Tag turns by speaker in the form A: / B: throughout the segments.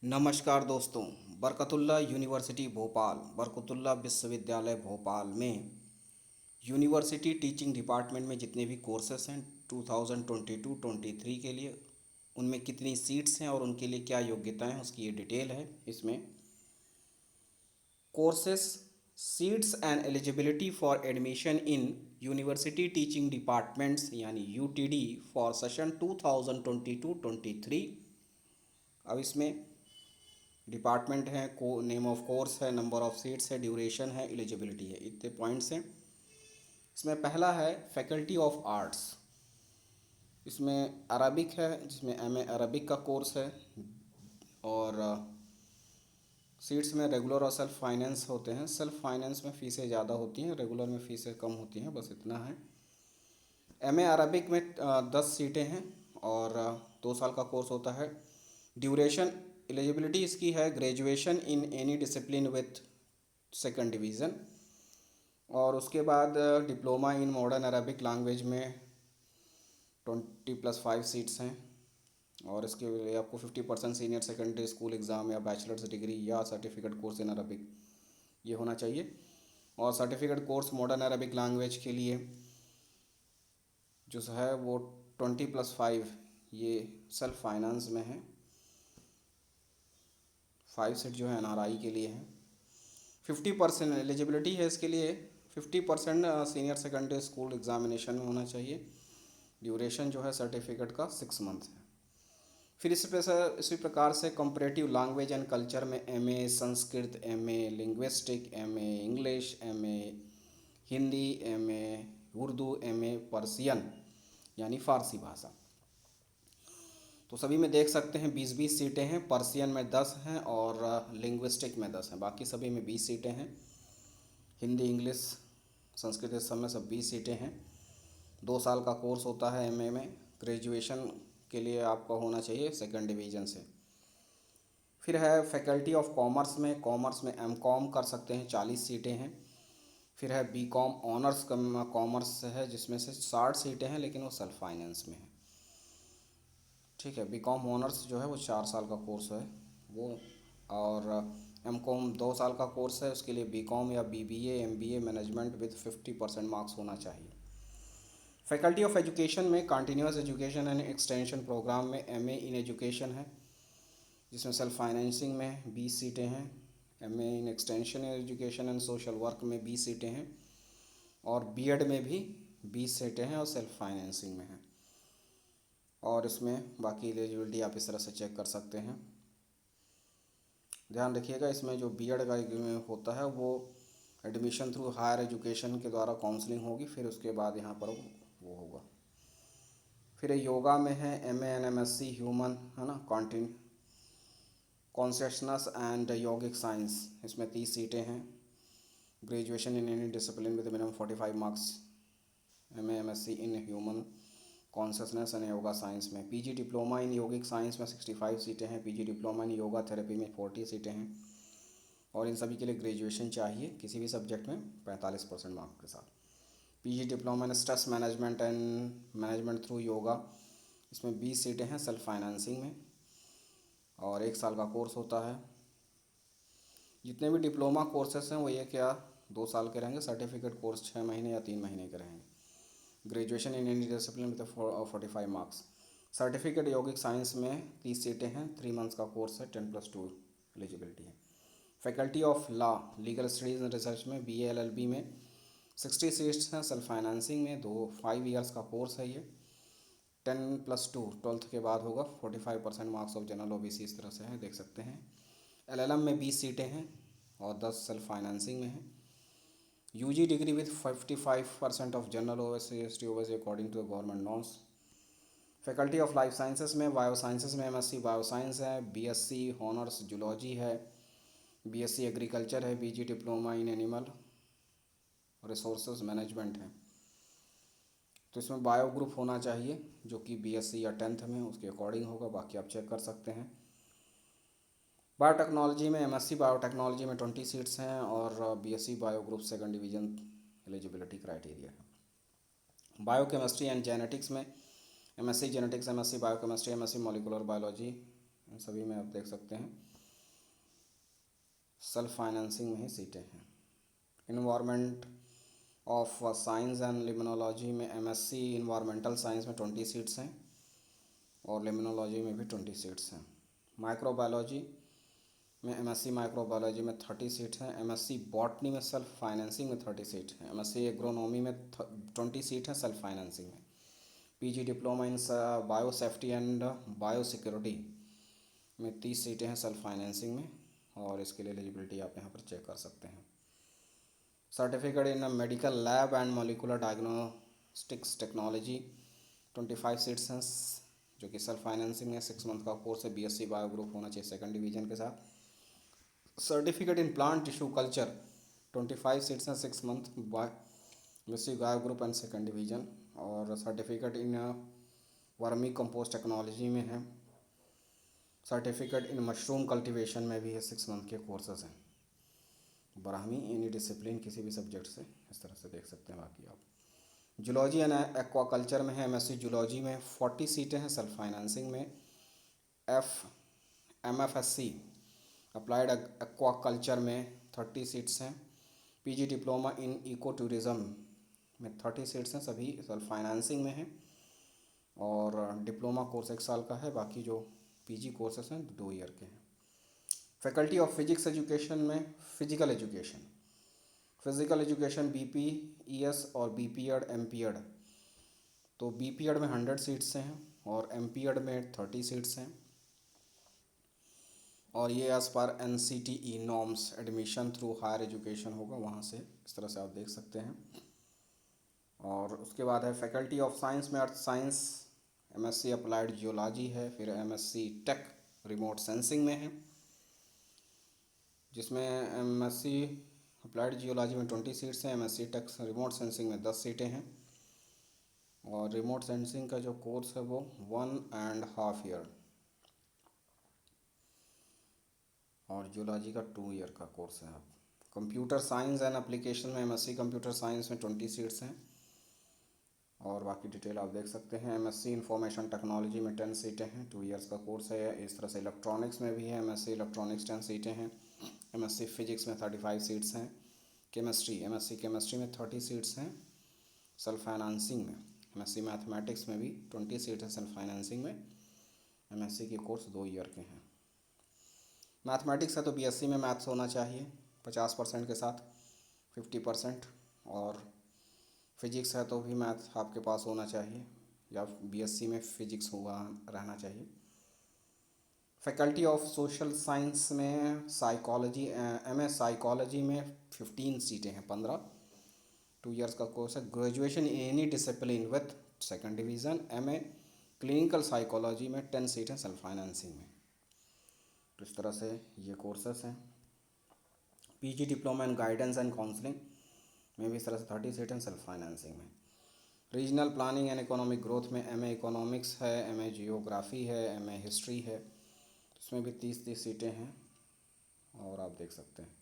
A: नमस्कार दोस्तों। बरकतुल्लाह यूनिवर्सिटी भोपाल, बरकतुल्लाह विश्वविद्यालय भोपाल में यूनिवर्सिटी टीचिंग डिपार्टमेंट में जितने भी कोर्सेस हैं 2022-23 के लिए, उनमें कितनी सीट्स हैं और उनके लिए क्या योग्यताएं हैं, उसकी ये डिटेल है इसमें। Courses, seats and eligibility for admission in university teaching departments यानी यूटीडी फॉर सेशन 2022-23। अब इसमें डिपार्टमेंट है, को नेम ऑफ कोर्स है, नंबर ऑफ़ सीट्स है, ड्यूरेशन है, एलिजिबिलिटी है, इतने पॉइंट्स हैं। इसमें पहला है फैकल्टी ऑफ आर्ट्स। इसमें अरबिक है, जिसमें एमए अरबिक का कोर्स है। और सीट्स में रेगुलर और सेल्फ फाइनेंस होते हैं। सेल्फ फाइनेंस में फ़ीसें ज़्यादा होती हैं, रेगुलर में फ़ीसें कम होती हैं, बस इतना है। एमए अरबिक में 10 सीटें हैं और 2 साल का कोर्स होता है। ड्यूरेशन, एलिजिबिलिटी इसकी है graduation in any discipline with second division. और उसके बाद diploma in modern Arabic language में 20+5 सीट्स हैं। और इसके लिए आपको 50% सीनियर सेकेंडरी स्कूल एग्ज़ाम या बैचलर्स डिग्री या सर्टिफिकेट कोर्स इन अरबिक ये होना चाहिए। और certificate course modern Arabic language के लिए जो है वो 20+5 ये सेल्फ फाइनेंस में है। 5 सीट जो है एनआरआई के लिए है। 50% एलिजिबिलिटी है इसके लिए। 50% सीनियर सेकेंडरी स्कूल एग्जामिनेशन में होना चाहिए। ड्यूरेशन जो है सर्टिफिकेट का 6 मंथ है। फिर इसी प्रकार से कंपैरेटिव लैंग्वेज एंड कल्चर में MA Sanskrit, MA linguistic, MA English, MA Hindi, MA Urdu, MA Persian यानी फ़ारसी भाषा। तो सभी में देख सकते हैं 20-20 सीटें हैं। पर्सियन में 10 हैं और लिंग्विस्टिक में 10 हैं। बाकी सभी में 20 सीटें हैं। हिंदी, इंग्लिश, संस्कृत इस सब में सब 20 सीटें हैं। 2 साल का कोर्स होता है एमए में। ग्रेजुएशन के लिए आपका होना चाहिए सेकंड डिवीज़न से। फिर है फैकल्टी ऑफ कॉमर्स में। कॉमर्स में एमकॉम कर सकते हैं, 40 सीटें हैं। फिर है बीकॉम ऑनर्स कॉमर्स है, जिसमें से 60 सीटें हैं, लेकिन वो सेल्फ फाइनेंस में है। ठीक है, बीकॉम ऑनर्स जो है वो 4 साल का कोर्स है वो। और एमकॉम 2 साल का कोर्स है, उसके लिए बीकॉम या BBA, MBA management with 50% marks होना चाहिए। फैकल्टी ऑफ एजुकेशन में continuous education and extension programme में एमए इन एजुकेशन है, जिसमें सेल्फ फाइनेंसिंग में 20 सीटें हैं। MA in extension education and social work में 20 सीटें हैं। और बीएड में भी 20 सीटें हैं और सेल्फ फाइनेंसिंग में हैं। और इसमें बाकी एलिजिबिलिटी आप इस तरह से चेक कर सकते हैं। ध्यान रखिएगा, इसमें जो बीएड का होता है वो एडमिशन थ्रू हायर एजुकेशन के द्वारा काउंसलिंग होगी, फिर उसके बाद यहाँ पर वो होगा। फिर योगा में है एमए एंड एमएससी ह्यूमन, है ना, कॉन्शसनेस एंड योगिक साइंस। इसमें 30 सीटें हैं। Graduation in any discipline with minimum 45 marks. MA MSc in human consciousness and yoga science में। PG diploma in yogic science में 65 सीटें हैं। PG diploma in yoga therapy में 40 सीटें हैं। और इन सभी के लिए ग्रेजुएशन चाहिए किसी भी सब्जेक्ट में 45% मार्क्स के साथ। PG diploma in stress management and management through yoga, इसमें 20 सीटें हैं सेल्फ फाइनेंसिंग में और 1 साल का कोर्स होता है। जितने भी डिप्लोमा कोर्सेस हैं वो ये क्या 2 साल के रहेंगे। सर्टिफिकेट कोर्स 6 महीने या 3 महीने के रहेंगे। Graduation in any discipline with 45 marks. Certificate यौगिक साइंस में 30 सीटें हैं। 3 मंथ्स का कोर्स है। 10+2 एलिजिबिलिटी है। Faculty of law legal studies and research में बीए एलएलबी में 60 सीट्स हैं। सेल्फ फाइनेंसिंग में 5 ईयर्स का कोर्स है ये। 10+2 ट्वेल्थ के बाद होगा। 45% मार्क्स ऑफ जनरल ओबीसी इस तरह से है, देख सकते हैं। एलएलएम में 20 सीटें हैं और 10 सेल्फ फाइनेंसिंग में है। UG degree with 55% of general OBC ST OBC according to government norms. Faculty of life sciences में बायो साइंसेज में एमएससी बायो साइंस है। बीएससी हॉनर्स जूलॉजी है। बीएससी एग्रीकल्चर है। PG diploma in animal resources management है। तो इसमें bio group होना चाहिए जो कि बीएससी या 10th में उसके अकॉर्डिंग होगा, बाकी आप चेक कर सकते हैं। बायोटेक्नोलॉजी में एमएससी बायोटेक्नोलॉजी में 20 सीट्स हैं और BSc bio group second division eligibility criteria है। बायोकेमिस्ट्री एंड जेनेटिक्स में MSc genetics, MSc biochemistry, MSc molecular biology इन सभी में आप देख सकते हैं सेल्फ फाइनेंसिंग में ही सीटें हैं। इन्वायरमेंट ऑफ साइंस एंड लिमिनोलॉजी में एमएससी इन्वायरमेंटल साइंस में 20 सीट्स हैं और लिमिनोलॉजी में भी 20 सीट्स हैं। माइक्रोबायोलॉजी में एमएससी माइक्रोबायोलॉजी में 30 सीट्स हैं। एमएससी बॉटनी में सेल्फ फाइनेंसिंग में 30 सीट हैं। एमएससी एग्रोनॉमी में 20 सीट हैं सेल्फ फाइनेंसिंग में। PG diploma in bio safety and bio security में 30 सीटें हैं सेल्फ फाइनेंसिंग में, और इसके लिए एलिजिबिलिटी आप यहाँ पर चेक कर सकते हैं। Certificate in medical lab and molecular diagnostics technology 25 seats हैं जो कि सेल्फ फाइनेंसिंग है। 6 मंथ का कोर्स है। बीएससी बायो ग्रुप होना चाहिए 2nd डिवीजन के साथ। Certificate in plant tissue culture 25 seats हैं 6 month BSc bio group and 2nd division. और certificate in vermi compost technology में है। सर्टिफिकेट इन मशरूम कल्टीवेशन में भी है। 6 मंथ के कोर्सेज हैं। ब्राह्मी एनी डिसिप्लिन किसी भी सब्जेक्ट से, इस तरह से देख सकते हैं। बाकी आप जूलॉजी एंड एक्वाकल्चर में है। एमएससी जूलॉजी में 40 सीटें हैं सेल्फ फाइनेंसिंग में। एमएफएससी अप्लाइड एक्वाकल्चर में 30 सीट्स हैं। PG diploma in eco tourism में 30 सीट्स हैं, सभी सेल्फ फाइनेंसिंग में हैं। और डिप्लोमा कोर्स 1 साल का है, बाकी जो पीजी कोर्सेस हैं 2 ईयर के हैं। फैकल्टी ऑफ फिजिक्स एजुकेशन में फिजिकल एजुकेशन बीपीईएस और बीपीएड एमपीएड। तो बीपीएड में 100 सीट्स हैं और एमपीएड में 30 सीट्स हैं। और ये एज पर NCTE norms admission through higher education होगा, वहाँ से इस तरह से आप देख सकते हैं। और उसके बाद है फैकल्टी ऑफ साइंस में earth science, MSc applied geology है। फिर एमएससी टेक रिमोट सेंसिंग में है, जिसमें एमएससी अप्लाइड जियोलॉजी में 20 सीट्स हैं। एमएससी टेक रिमोट सेंसिंग में 10 सीटें हैं। और रिमोट सेंसिंग का जो कोर्स है वो 1.5 ईयर और जियोलॉजी का 2 ईयर का कोर्स है। आप कंप्यूटर साइंस एंड एप्लीकेशन में एमएससी कंप्यूटर साइंस में 20 सीट्स हैं और बाकी डिटेल आप देख सकते हैं। एमएससी इंफॉर्मेशन टेक्नोलॉजी में 10 सीटें हैं, 2 ईयर्स का कोर्स है। इस तरह से इलेक्ट्रॉनिक्स में भी है। एमएससी इलेक्ट्रॉनिक्स 10 सीटें हैं। एमएससी फिजिक्स में 35 सीट्स हैं। एमएससी केमिस्ट्री में 30 सीट्स हैं सेल्फ फाइनेंसिंग में। एमएससी मैथमेटिक्स में भी 20 सीट है सेल्फ फाइनेंसिंग में। एमएससी के कोर्स 2 ईयर के हैं। मैथमेटिक्स है तो बीएससी में मैथ्स होना चाहिए 50% के साथ 50%, और फिजिक्स है तो भी मैथ आपके पास होना चाहिए या बीएससी में फिजिक्स हुआ रहना चाहिए। फैकल्टी ऑफ सोशल साइंस में साइकोलॉजी एमए साइकोलॉजी में 15 सीटें हैं 15, 2 ईयर्स का कोर्स है। Graduation in any discipline with 2nd division. MA clinical psychology में 10 सीट हैं सेल्फ फाइनेंसिंग में। तो इस तरह से ये कोर्सेस हैं। PG diploma in guidance and counselling में भी इस तरह से 30 सीट हैं सेल्फ फाइनेंसिंग में। Regional planning and economic growth में एमए इकोनॉमिक्स है, एमए जियोग्राफी है, एमए हिस्ट्री है, इसमें भी 30 सीटें हैं और आप देख सकते हैं।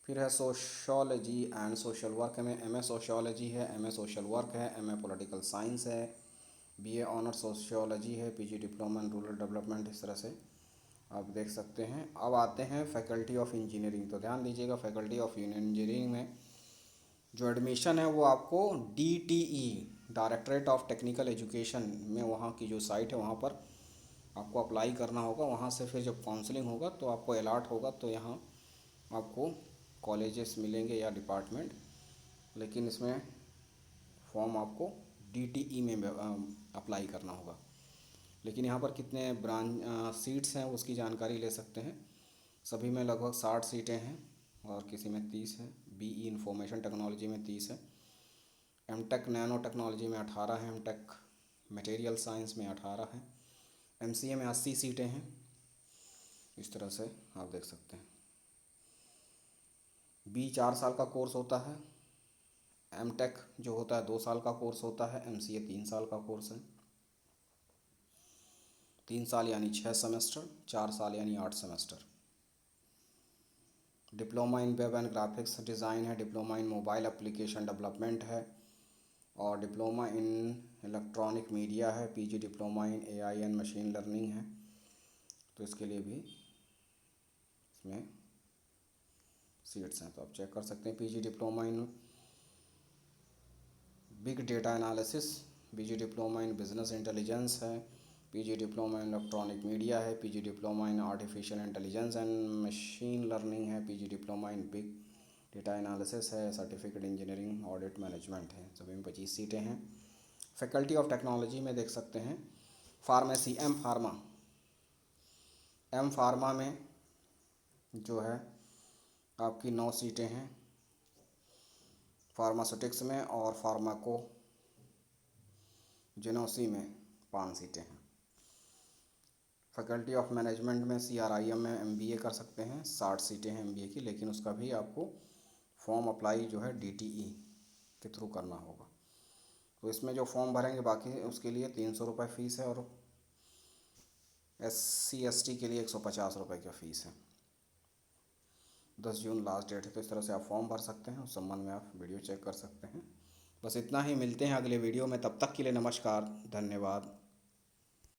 A: फिर है सोशोलॉजी एंड सोशल वर्क में एमए सोशोलॉजी है, एमए सोशल वर्क है, एमए पॉलिटिकल साइंस है, बीए ऑनर सोशियोलॉजी है, PG diploma in rural development, इस तरह से आप देख सकते हैं। अब आते हैं फैकल्टी ऑफ इंजीनियरिंग। तो ध्यान दीजिएगा, फैकल्टी ऑफ इंजीनियरिंग में जो एडमिशन है वो आपको DTE directorate of technical education में, वहाँ की जो साइट है वहाँ पर आपको अप्लाई करना होगा। वहाँ से फिर जब काउंसलिंग होगा तो आपको अलॉट होगा, तो यहाँ आपको कॉलेजेस मिलेंगे या डिपार्टमेंट, लेकिन इसमें फॉर्म आपको DTE में अप्लाई करना होगा। लेकिन यहाँ पर कितने ब्रांच सीट्स हैं उसकी जानकारी ले सकते हैं। सभी में लगभग 60 सीटें हैं और किसी में 30 हैं। BE इंफॉर्मेशन टेक्नोलॉजी में 30 है, एमटेक नैनो टेक्नोलॉजी में 18 है, एमटेक मटेरियल साइंस में 18 है, MCA में 80 सीटें हैं। इस तरह से आप देख सकते हैं। BE 4 साल का कोर्स होता है, एमटेक जो होता है 2 साल का कोर्स होता है, MCA 3 साल का कोर्स है। 3 साल यानी 6 सेमेस्टर, 4 साल यानी 8 semester. Diploma in web and graphics design है, diploma in mobile application development है, और डिप्लोमा इन इलेक्ट्रॉनिक मीडिया है। PG diploma in AI and machine learning है। तो इसके लिए भी इसमें सीट्स हैं, तो आप चेक कर सकते हैं। PG diploma in big data analysis, PG diploma in business intelligence है, PG diploma in electronic media है, PG diploma in artificial intelligence and machine learning है, PG diploma in big data analysis है, certificate engineering audit management है। सभी में 25 सीटें हैं। Faculty of technology में देख सकते हैं फार्मेसी एम फार्मा में जो है आपकी 9 सीटें हैं फार्मास्यूटिक्स में, और फार्माको जेनोसी में 5 सीटें हैं। फैकल्टी ऑफ मैनेजमेंट में CRIM में MBA कर सकते हैं, 60 सीटें हैं MBA की, लेकिन उसका भी आपको फॉर्म अप्लाई जो है DTE के थ्रू करना होगा। तो इसमें जो फॉर्म भरेंगे बाकी उसके लिए 300 रुपये फ़ीस है, और SC ST के लिए 150 रुपये का फ़ीस है। 10 जून लास्ट डेट है, तो इस तरह से आप फॉर्म भर सकते हैं। उस संबंध में आप वीडियो चेक कर सकते हैं। बस इतना ही, मिलते हैं अगले वीडियो में। तब तक के लिए नमस्कार, धन्यवाद।